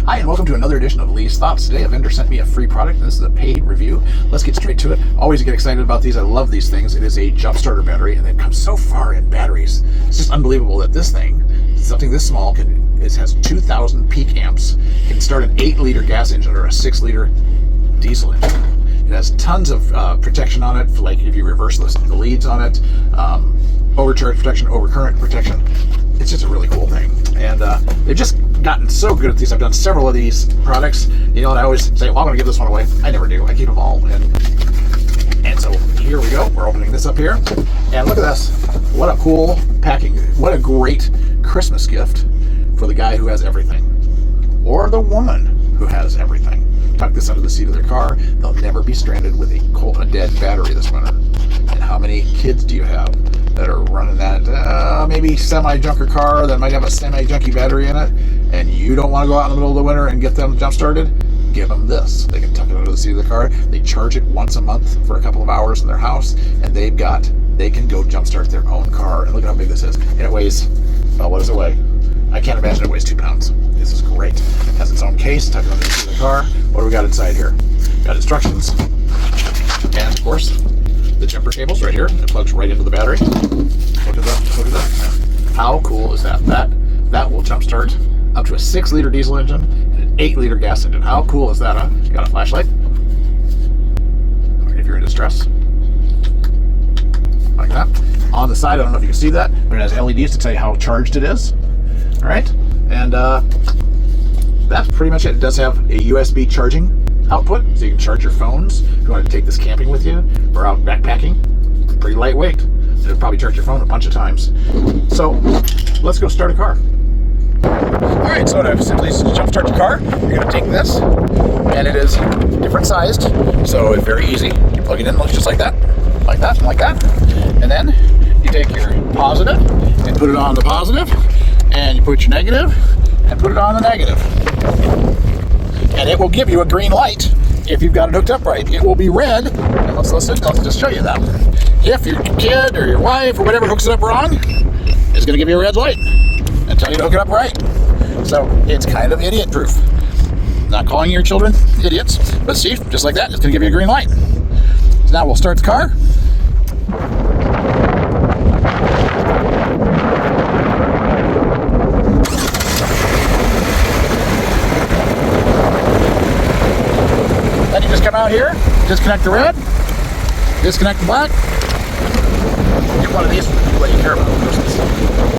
Hi, and welcome to another edition of Lee's Thoughts. Today a vendor sent me a free product, and this is a paid review. Let's get straight to it. Always get excited about these. I love these things. It is a jump starter battery, and they've come so far in batteries. It's just unbelievable that this thing, something this small, has 2,000 peak amps, can start an 8-liter gas engine or a 6-liter diesel engine. It has tons of protection on it, like if you reverse the leads on it, overcharge protection, overcurrent protection. It's just a really cool thing. And they've just gotten so good at these. I've done several of these products, and I always say, well, I'm going to give this one away. I never do. I keep them all. And so here we go. We're opening this up here. And look at this. What a cool packing. What a great Christmas gift for the guy who has everything. Or the woman who has everything. Tuck this under the seat of their car. They'll never be stranded with a dead battery this winter. And how many kids do you have that are running that maybe semi-junker car that might have a semi-junky battery in it, and you don't want to go out in the middle of the winter and get them jump-started? Give them this. They can tuck it under the seat of the car. They charge it once a month for a couple of hours in their house, and they can go jump-start their own car. And look at how big this is. And it weighs, well, what does it weigh? I can't imagine it weighs 2 pounds. This is great. It has its own case, tuck it under the seat of the car. What do we got inside here? Got instructions. And, of course, the jumper cable's right here. It plugs right into the battery. Hook it up. How cool is that? That will jumpstart up to a 6-liter diesel engine and an 8-liter gas engine. How cool is that, huh? Got a flashlight. If you're in distress. Like that. On the side, I don't know if you can see that, but it has LEDs to tell you how charged it is. All right? And that's pretty much it. It does have a USB charging output, so you can charge your phones if you want to take this camping with you or out backpacking. Pretty lightweight. It'll probably charge your phone a bunch of times. So let's go start a car. All right, so to simply jump start the car, you're going to take this, and it is different sized, so it's very easy. You plug it in, looks just like that, like that, and like that, and then you take your positive and put it on the positive, and you put your negative and put it on the negative. And it will give you a green light if you've got it hooked up right. It will be red, and let's just show you that. If your kid or your wife or whatever hooks it up wrong, it's going to give you a red light and tell you to hook it up right. So it's kind of idiot-proof. Not calling your children idiots, but see, just like that, it's going to give you a green light. So now we'll start the car. Then you just come out here, disconnect the red, disconnect the black. Get one of these for the people that you care about.